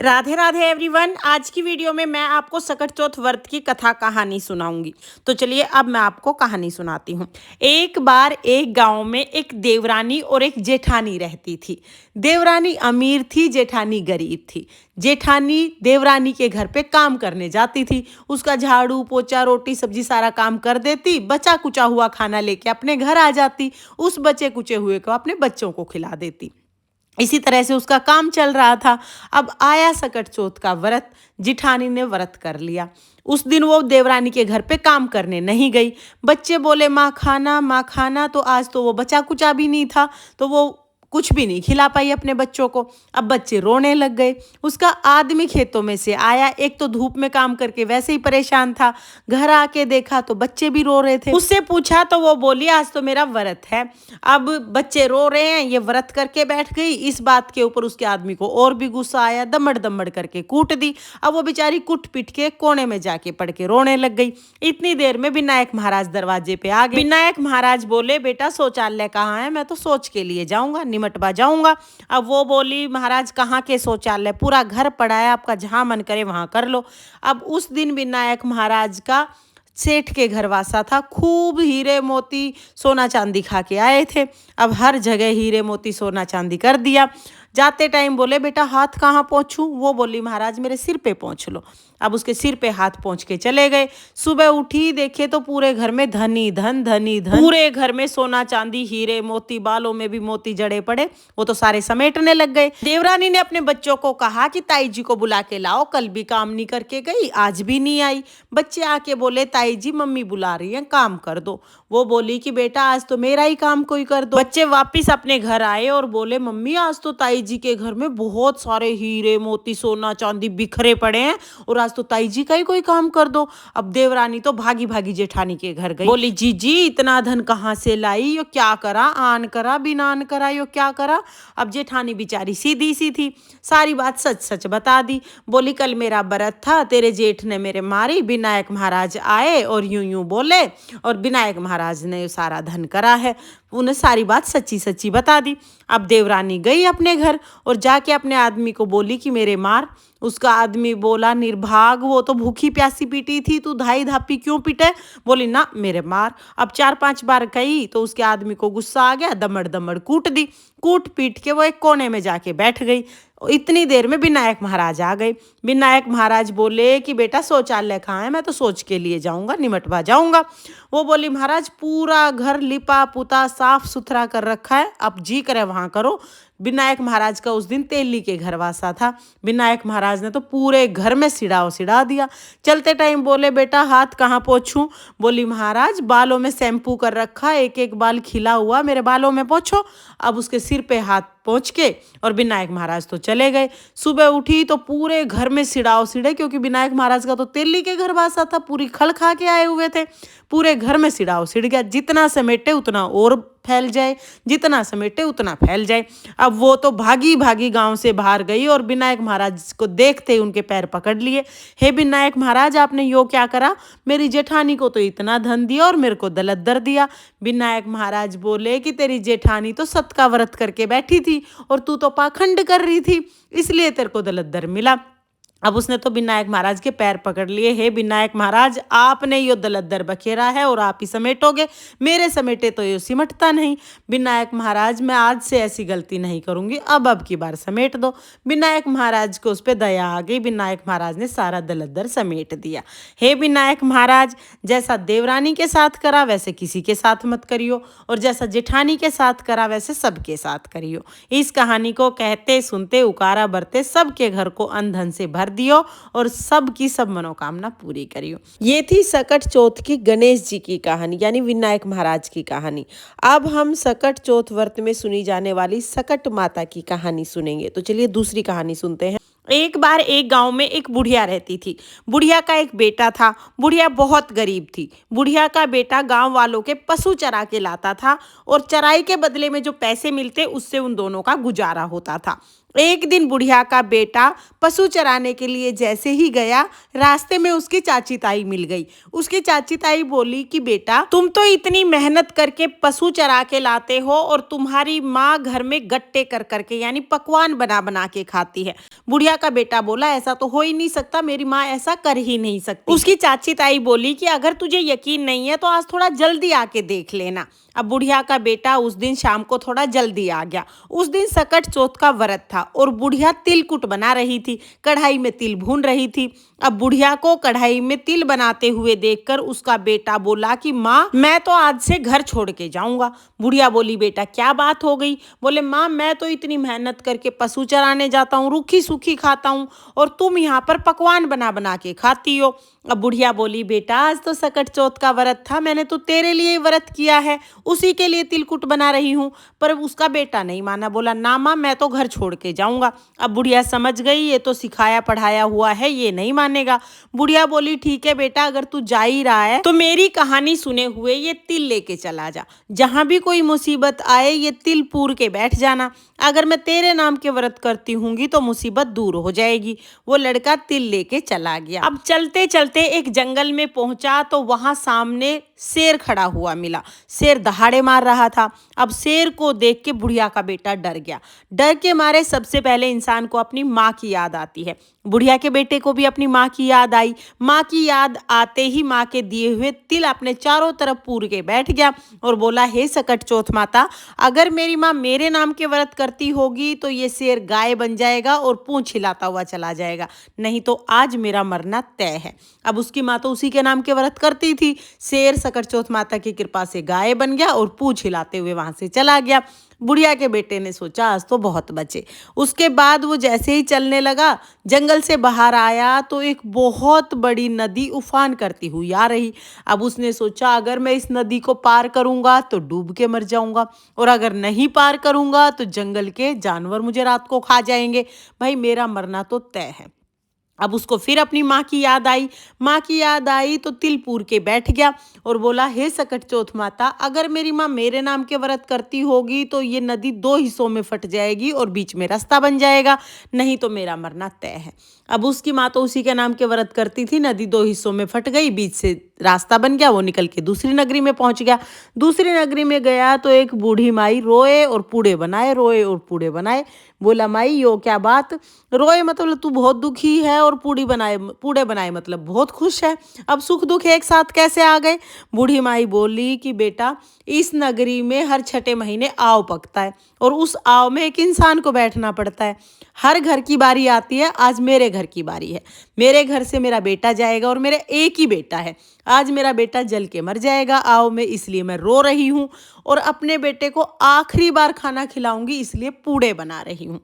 Radhe Radhe everyone. आज की video में मैं आपको सकट चौथ व्रत की कथा कहानी सुनाऊंगी। तो चलिए अब मैं आपको कहानी सुनाती हूँ। एक बार एक गांव में एक देवरानी और एक जेठानी रहती थी। देवरानी अमीर थी, जेठानी गरीब थी। जेठानी देवरानी के घर पे काम करने जाती थी। उसका झाड़ू पोछा रोटी सब्जी सारा काम कर देती। बचा कुचा हुआ खाना लेके अपने घर आ जाती। उस बचे कुचे हुए को अपने बच्चों को खिला देती। इसी तरह से उसका काम चल रहा था। अब आया सकट चौथ का व्रत। जिठानी ने व्रत कर लिया। उस दिन वो देवरानी के घर पे काम करने नहीं गई। बच्चे बोले माँ खाना, तो आज तो वो बचा कुचा भी नहीं था, तो वो कुछ भी नहीं खिला पाई अपने बच्चों को। अब बच्चे रोने लग गए। उसका आदमी खेतों में से आया। एक तो धूप में काम करके वैसे ही परेशान था। घर आके देखा तो बच्चे भी रो रहे थे। उससे पूछा तो वो बोली आज तो मेरा व्रत है। अब बच्चे रो रहे हैं, ये व्रत करके बैठ गई। इस बात के ऊपर उसके आदमी को और भी गुस्सा आया। दमड़ दमड़ करके कूट दी। अब वो बेचारी कुट पीट के कोने में जाके पड़ के रोने लग गई। इतनी देर में विनायक महाराज दरवाजे पे आ गए। विनायक महाराज बोले बेटा शौचालय कहाँ है? मैं तो सोच के लिए जाऊंगा, निमटवा जाऊंगा। अब वो बोली महाराज कहाँ के शौचालय, पूरा घर पड़ा है, आपका जहां मन करे वहां कर लो। अब उस दिन विनायक महाराज का सेठ के घर वासा था। खूब हीरे मोती सोना चांदी खा के आए थे। अब हर जगह हीरे मोती सोना चांदी कर दिया। जाते टाइम बोले बेटा हाथ कहाँ पोंछूं? वो बोली महाराज मेरे सिर पे पोंछ लो। अब उसके सिर पे हाथ पोंछ के चले गए। सुबह उठी देखे तो पूरे घर में धनी धन, पूरे घर में सोना चांदी हीरे मोती, बालों में भी मोती जड़े पड़े। वो तो सारे समेटने लग गए। देवरानी ने अपने बच्चों को कहा कि ताई जी को बुला के लाओ, कल भी काम नहीं करके गई, आज भी नहीं आई। बच्चे आके बोले ताई जी मम्मी बुला रही है, काम कर दो। वो बोली कि बेटा आज तो मेरा ही काम कोई कर दो। बच्चे वापिस अपने घर आए और बोले मम्मी आज तो ताई जी के घर में बहुत सारे हीरे मोती सोना चांदी बिखरे पड़े हैं और आज तो ताई जी का ही कोई काम कर दो। अब देवरानी तो भागी भागी जेठानी के घर गई। बोली जी इतना धन कहाँ से लाई? यो क्या करा? आन करा बिना आन करा यो क्या करा? अब जेठानी बेचारी सीधी सी थी, सारी बात सच सच बता दी। बोली कल मेरा व्रत था, तेरे जेठ ने मेरे मारी, विनायक महाराज आए और यूं यूं बोले और विनायक महाराज ने सारा धन करा है। उन्हें सारी बात सच्ची सच्ची बता दी। अब देवरानी गई अपने घर और जाके अपने आदमी को बोली कि मेरे मार। उसका आदमी बोला निर्भाग, वो तो भूखी प्यासी पीटी थी, तू धाई धापी क्यों पीटे? बोली ना मेरे मार। अब 4-5 बार कही तो उसके आदमी को गुस्सा आ गया, दमड़ दमड़ कूट दी। कूट पीट के वो एक कोने में जाके बैठ गई। इतनी देर में विनायक महाराज आ गए। विनायक महाराज बोले कि बेटा शौचालय कहाँ है? मैं तो सोच के लिए जाऊंगा, निमटवा जाऊंगा। वो बोली महाराज पूरा घर लिपा पुता साफ सुथरा कर रखा है, अब जी करे वहां करो। विनायक महाराज का उस दिन तेली के घर वासा था। विनायक महाराज ने तो पूरे घर में सिड़ा दिया। चलते टाइम बोले बेटा हाथ कहाँ पोंछूं? बोली महाराज बालों में शैम्पू कर रखा, एक एक बाल खिला हुआ, मेरे बालों में पोंछो। अब उसके सिर पे हाथ पहुंच के और विनायक महाराज तो चले गए। सुबह उठी तो पूरे घर में सिड़े, क्योंकि विनायक महाराज का तो तेली के घर वासा था, पूरी खल खा के आए हुए थे। पूरे घर में सिड़ गया। जितना समेटे उतना और फैल जाए, जितना समेटे उतना फैल जाए। अब वो तो भागी भागी गांव से बाहर गई और विनायक महाराज को देखते ही उनके पैर पकड़ लिए। हे विनायक महाराज आपने यो क्या करा? मेरी जेठानी को तो इतना धन दिया और मेरे को दलद्दर दिया। विनायक महाराज बोले कि तेरी जेठानी तो सत का व्रत करके बैठी थी और तू तो पाखंड कर रही थी, इसलिए तेरे को दलद्दर मिला। अब उसने तो विनायक महाराज के पैर पकड़ लिए। हे विनायक महाराज आपने यो दलद्दर बखेरा है और आप ही समेटोगे, मेरे समेटे तो यो सिमटता नहीं। विनायक महाराज मैं आज से ऐसी गलती नहीं करूंगी, अब की बार समेट दो। विनायक महाराज को उस पर दया आ गई। विनायक महाराज ने सारा दलद्दर समेट दिया। हे विनायक महाराज जैसा देवरानी के साथ करा वैसे किसी के साथ मत करियो, और जैसा जेठानी के साथ करा वैसे सबके साथ करियो। इस कहानी को कहते सुनते उकारा बरते सबके घर को अंधन से भर दियो और सबकी सब मनोकामना पूरी करियो। ये थी सकट चौथ की गणेश जी की कहानी, यानी विनायक महाराज की कहानी। अब हम सकट चौथ व्रत में सुनी जाने वाली सकट माता की कहानी सुनेंगे। तो चलिए दूसरी कहानी सुनते हैं। एक बार एक गांव में एक बुढ़िया रहती थी। बुढ़िया का एक बेटा था। बुढ़िया बहुत गरीब थी। बुढ़िया का बेटा गांव वालों के पशु चरा के लाता था और चराई के बदले में जो पैसे मिलते उससे उन दोनों का गुजारा होता था। एक दिन बुढ़िया का बेटा पशु चराने के लिए जैसे ही गया, रास्ते में उसकी चाची ताई मिल गई। उसकी चाची ताई बोली कि बेटा, तुम तो इतनी मेहनत करके पशु चरा के लाते हो और तुम्हारी माँ घर में गट्टे कर करके यानी पकवान बना बना के खाती है। बुढ़िया का बेटा बोला ऐसा तो हो ही नहीं सकता, मेरी माँ ऐसा कर ही नहीं सकती। उसकी चाची ताई बोली कि अगर तुझे यकीन नहीं है तो आज थोड़ा जल्दी आके देख लेना। अब बुढ़िया का बेटा उस दिन शाम को थोड़ा जल्दी आ गया। उस दिन सकट चौथ का व्रत था और बुढ़िया तिलकुट बना रही थी, कढ़ाई में तिल भून रही थी। अब बुढ़िया को कढ़ाई में तिल बनाते हुए देखकर उसका बेटा बोला कि माँ, मैं तो आज से घर छोड़ के जाऊंगा। बुढ़िया बोली बेटा क्या बात हो गई? बोले माँ, मैं तो इतनी मेहनत करके पशु चराने जाता हूँ, रूखी सूखी खाता हूँ और तुम यहाँ पर पकवान बना बना के खाती हो। अब बुढ़िया बोली बेटा, आज तो सकट चौथ का व्रत था, मैंने तो तेरे लिए व्रत किया है, उसी के लिए तिलकुट बना रही हूँ। पर उसका बेटा नहीं माना, बोला ना माँ, मैं तो घर छोड़ के जाऊंगा। अब बुढ़िया समझ गई ये तो सिखाया पढ़ाया हुआ है, ये नहीं मानेगा। बुढ़िया बोली ठीक है बेटा, अगर तू जा ही रहा है तो मेरी कहानी सुने हुए ये तिल लेके चला जा। जहां भी कोई मुसीबत आए ये तिल पूर के बैठ जाना। अगर मैं तेरे नाम के व्रत करती हूँगी तो मुसीबत दूर हो जाएगी। वो लड़का तिल लेके चला गया। अब चलते चलते एक जंगल में पहुंचा तो वहां सामने शेर खड़ा हुआ मिला। शेर दहाड़े मार रहा था। अब शेर को देख के बुढ़िया का बेटा डर गया। डर के मारे सबसे पहले इंसान को अपनी माँ की याद आती है। बुढ़िया के बेटे को भी अपनी माँ की याद आई। माँ की याद आते ही माँ के दिए हुए तिल अपने चारों तरफ पूर के बैठ गया और बोला हे सकट चौथ माता, अगर मेरी माँ मेरे नाम के व्रत करती होगी तो ये शेर गाय बन जाएगा और पूंछ हिलाता हुआ चला जाएगा, नहीं तो आज मेरा मरना तय है। अब उसकी माँ तो उसी के नाम के व्रत करती थी। शेर सकट चौथ माता की कृपा से गाय बन गया और पूंछ हिलाते हुए वहां से चला गया। बुढ़िया के बेटे ने सोचा आज तो बहुत बचे। उसके बाद वो जैसे ही चलने लगा, जंगल से बाहर आया तो एक बहुत बड़ी नदी उफान करती हुई आ रही। अब उसने सोचा अगर मैं इस नदी को पार करूंगा तो डूब के मर जाऊंगा और अगर नहीं पार करूंगा तो जंगल के जानवर मुझे रात को खा जाएंगे। भाई मेरा मरना तो तय है। अब उसको फिर अपनी माँ की याद आई। माँ की याद आई तो तिल पूर के बैठ गया और बोला हे सकट चौथ माता, अगर मेरी माँ मेरे नाम के व्रत करती होगी तो ये नदी 2 हिस्सों में फट जाएगी और बीच में रास्ता बन जाएगा, नहीं तो मेरा मरना तय है। अब उसकी माँ तो उसी के नाम के व्रत करती थी। नदी 2 हिस्सों में फट गई, बीच से रास्ता बन गया, वो निकल के दूसरी नगरी में पहुंच गया। दूसरी नगरी में गया तो एक बूढ़ी माई रोए और पूड़े बनाए, रोए और पूड़े बनाए। बोला माई यो क्या बात, रोए मतलब तू बहुत दुखी है और पूड़े बनाए मतलब बहुत खुश है, अब सुख दुख एक साथ कैसे आ गए? बूढ़ी माई बोली कि बेटा, इस नगरी में हर छठे महीने आव पकता है और उस आव में एक इंसान को बैठना पड़ता है। हर घर की बारी आती है, आज मेरे घर की बारी है। मेरे घर से मेरा बेटा जाएगा और मेरा एक ही बेटा है। आज मेरा बेटा जल के मर जाएगा आव में, इसलिए मैं रो रही हूँ और अपने बेटे को आखिरी बार खाना खिलाऊंगी, इसलिए पूड़े बना रही हूँ।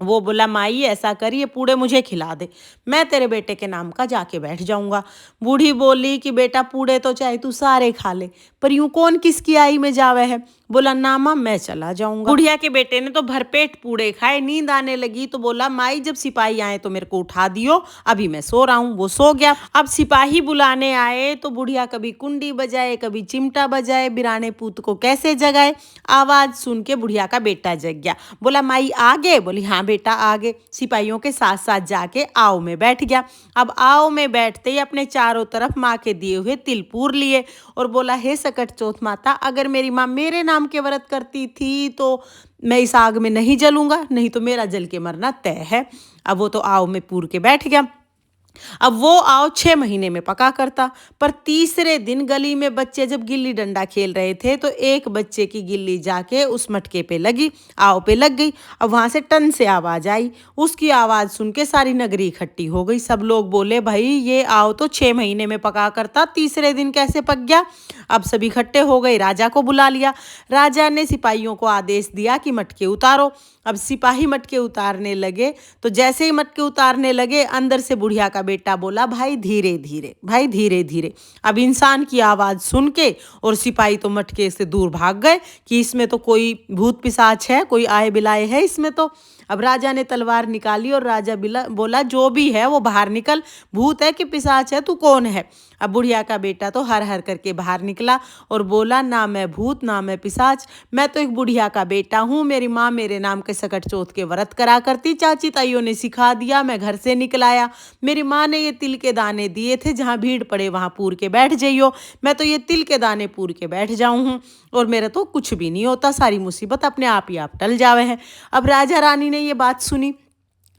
वो बोला माई ऐसा कर, ये पूड़े मुझे खिला दे, मैं तेरे बेटे के नाम का जाके बैठ जाऊंगा। बूढ़ी बोली कि बेटा पूड़े तो चाहे तू सारे खा ले, पर यूं कौन किसकी आई में जावे है? बोला ना माँ, मैं चला जाऊंगा। बुढ़िया के बेटे ने तो भरपेट पूड़े खाए। नींद आने लगी तो बोला माई जब सिपाही आए तो मेरे को उठा दियो, अभी मैं सो रहा हूँ। वो सो गया। अब सिपाही बुलाने आए तो बुढ़िया कभी कुंडी बजाए कभी चिमटा बजाए, बिराने पूत को कैसे जगाए। आवाज सुन के बुढ़िया का बेटा जग गया। बोला माई आ गए? बोली हाँ बेटा आ गए। सिपाहियों के साथ साथ जाके आओ में बैठ गया। अब आओ में बैठते ही अपने चारों तरफ माँ के दिए हुए तिल पूर लिए और बोला हे सकट चौथ माता, अगर मेरी माँ मेरे नाम के व्रत करती थी तो मैं इस आग में नहीं जलूंगा, नहीं तो मेरा जल के मरना तय है। अब वो तो आओ में पूर के बैठ गया। अब वो आव 6 महीने में पका करता, पर तीसरे दिन गली में बच्चे जब गिल्ली डंडा खेल रहे थे तो एक बच्चे की गिल्ली जाके उस मटके पे लगी, आव पे लग गई। अब वहां से टन से आवाज आई। उसकी आवाज सुन के सारी नगरी इकट्ठी हो गई। सब लोग बोले भाई ये आव तो 6 महीने में पका करता, तीसरे दिन कैसे पक गया? अब सभी इकट्ठे हो गए, राजा को बुला लिया। राजा ने सिपाहियों को आदेश दिया कि मटके उतारो। अब सिपाही मटके उतारने लगे तो जैसे ही मटके उतारने लगे अंदर से बुढ़िया का बेटा बोला भाई धीरे धीरे, भाई धीरे धीरे। अब इंसान की आवाज सुन के और सिपाही तो मटके से दूर भाग गए कि इसमें तो कोई भूत पिशाच है, कोई आए बिलाए है इसमें तो। अब राजा ने तलवार निकाली और राजा बोला जो भी है वो बाहर निकल, भूत है कि पिशाच है, तू कौन है। अब बुढ़िया का बेटा तो हर हर करके बाहर निकला और बोला ना मैं भूत ना मैं पिशाच, मैं तो एक बुढ़िया का बेटा हूँ। मेरी माँ मेरे नाम के सकट चौथ के व्रत करा करती, चाची ताइयों ने सिखा दिया, मैं घर से निकल आया। मेरी माँ ने ये तिल के दाने दिए थे, जहाँ भीड़ पड़े वहाँ पूर के बैठ जाइयो। मैं तो ये तिल के दाने पूर के बैठ जाऊँ हूँ और मेरा तो कुछ भी नहीं होता, सारी मुसीबत अपने आप ही आप टल जावे हैं। अब राजा रानी ने ये बात सुनी।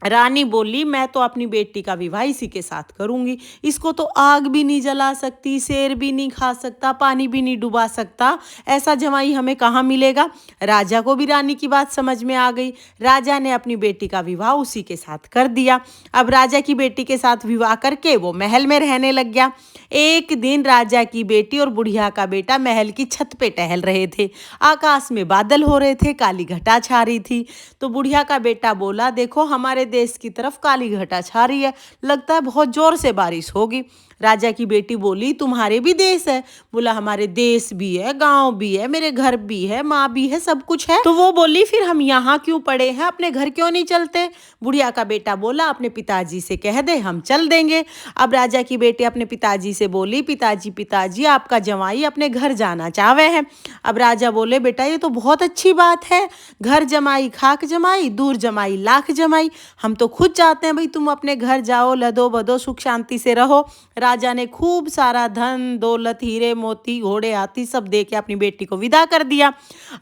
रानी बोली मैं तो अपनी बेटी का विवाह इसी के साथ करूंगी, इसको तो आग भी नहीं जला सकती, शेर भी नहीं खा सकता, पानी भी नहीं डुबा सकता, ऐसा जमाई हमें कहाँ मिलेगा। राजा को भी रानी की बात समझ में आ गई। राजा ने अपनी बेटी का विवाह उसी के साथ कर दिया। अब राजा की बेटी के साथ विवाह करके वो महल में रहने लग गया। एक दिन राजा की बेटी और बुढ़िया का बेटा महल की छत पे टहल रहे थे। आकाश में बादल हो रहे थे, काली घटा छा रही थी। तो बुढ़िया का बेटा बोला देखो हमारे देश की तरफ काली घटा छा रही है, लगता है बहुत जोर से बारिश होगी। राजा की बेटी बोली तुम्हारे भी देश है? बोला हमारे देश भी है, गांव भी है, मेरे घर भी है, माँ भी है, सब कुछ है। तो वो बोली फिर हम यहाँ क्यों पड़े हैं, अपने घर क्यों नहीं चलते। बुढ़िया का बेटा बोला अपने पिताजी से कह दे हम चल देंगे। अब राजा की बेटी अपने पिताजी से बोली पिताजी पिताजी आपका जमाई अपने घर जाना चाहे है। अब राजा बोले बेटा ये तो बहुत अच्छी बात है, घर जमाई खाक जमाई, दूर जमाई लाख जमाई, हम तो खुद चाहते हैं भाई तुम अपने घर जाओ, लदो बदो सुख शांति से रहो। राजा ने खूब सारा धन दौलत हीरे मोती घोड़े हाथी सब दे के अपनी बेटी को विदा कर दिया।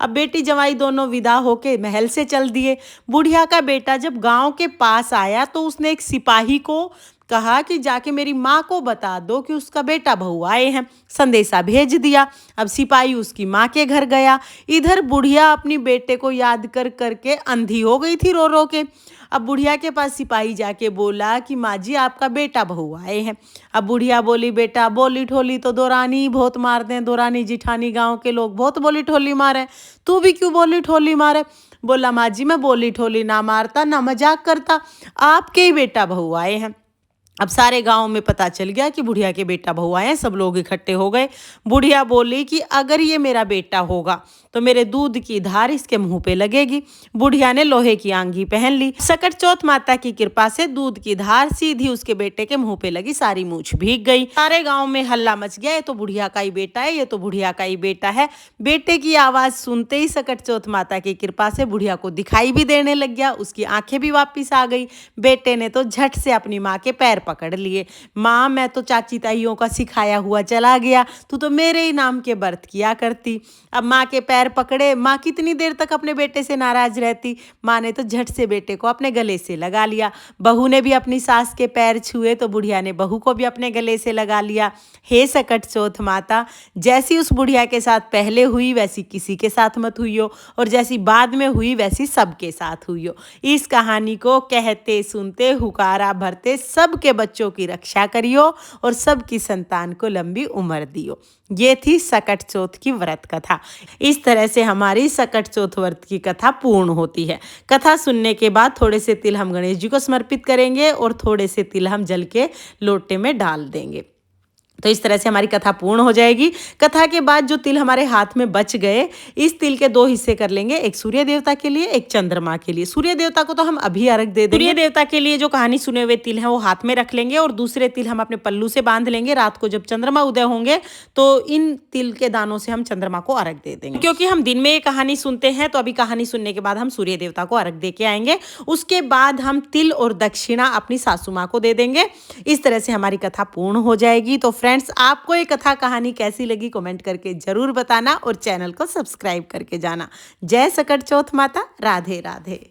अब बेटी जमाई दोनों विदा होके महल से चल दिए। बुढ़िया का बेटा जब गांव के पास आया तो उसने एक सिपाही को कहा कि जाके मेरी माँ को बता दो कि उसका बेटा बहू आए हैं। संदेशा भेज दिया। अब सिपाही उसकी माँ के घर गया। इधर बुढ़िया अपनी बेटे को याद कर करके अंधी हो गई थी रो रो के। अब बुढ़िया के पास सिपाही जाके बोला कि माँ जी आपका बेटा बहू आए हैं। अब बुढ़िया बोली बेटा बोली ठोली तो दोरानी बहुत मारते हैं, दोरानी जिठानी गांव के लोग बहुत बोली ठोली मारे, तू भी क्यों बोली ठोली मारे। बोला माँ जी मैं बोली ठोली ना मारता ना मजाक करता, आपके ही बेटा बहू आए हैं। अब सारे गांव में पता चल गया कि बुढ़िया के बेटा बहू आए हैं, सब लोग इकट्ठे हो गए। बुढ़िया बोली कि अगर ये मेरा बेटा होगा तो मेरे दूध की धार इसके मुंह पे लगेगी। बुढ़िया ने लोहे की आंगी पहन ली। सकट चौथ माता की कृपा से दूध की धार सीधी उसके बेटे के मुंह पे लगी, सारी मूछ भीग गई। सारे गांव में हल्ला मच गया, ये तो बुढ़िया का ही बेटा है, ये तो बुढ़िया का ही बेटा है। बेटे की आवाज सुनते ही सकट चौथ माता की कृपा से बुढ़िया को दिखाई भी देने लग गया, उसकी आंखें भी वापिस आ गई। बेटे ने तो झट से अपनी माँ के पैर पकड़ लिए। माँ मैं तो चाची ताइयों का सिखाया हुआ चला गया, तू तो मेरे ही नाम के व्रत किया करती। अब माँ के पैर पकड़े, माँ कितनी देर तक अपने बेटे से नाराज रहती। माँ ने तो झट से बेटे को अपने गले से लगा लिया। बहू ने भी अपनी सास के पैर छुए तो बुढ़िया ने बहू को भी अपने गले से लगा लिया। हे सकट चौथ माता, जैसी उस बुढ़िया के साथ पहले हुई वैसी किसी के साथ मत हुई हो, और जैसी बाद में हुई वैसी सबके साथ हुई हो। इस कहानी को कहते सुनते हुकारा भरते सबके बच्चों की रक्षा करियो और सबकी संतान को लंबी उम्र दियो। ये थी सकट चौथ की व्रत कथा। इस तरह से हमारी सकट चौथ व्रत की कथा पूर्ण होती है। कथा सुनने के बाद थोड़े से तिल हम गणेश जी को समर्पित करेंगे और थोड़े से तिल हम जल के लोटे में डाल देंगे। तो इस तरह से हमारी कथा पूर्ण हो जाएगी। कथा के बाद जो तिल हमारे हाथ में बच गए, इस तिल के दो हिस्से कर लेंगे, एक सूर्य देवता के लिए, एक चंद्रमा के लिए। सूर्य देवता को तो हम अभी अर्घ दे देंगे। सूर्य देवता के लिए जो कहानी सुने हुए तिल हैं वो हाथ में रख लेंगे और दूसरे तिल हम अपने पल्लू से बांध लेंगे। रात को जब चंद्रमा उदय होंगे तो इन तिल के दानों से हम चंद्रमा को अर्घ दे देंगे। क्योंकि हम दिन में ये कहानी सुनते हैं तो अभी कहानी सुनने के बाद हम सूर्य देवता को अर्घ दे के आएंगे। उसके बाद हम तिल और दक्षिणा अपनी सासू माँ को दे देंगे। इस तरह से हमारी कथा पूर्ण हो जाएगी। तो फ्रेंड्स, आपको ये कथा कहानी कैसी लगी कमेंट करके जरूर बताना और चैनल को सब्सक्राइब करके जाना। जय सकट चौथ माता, राधे राधे।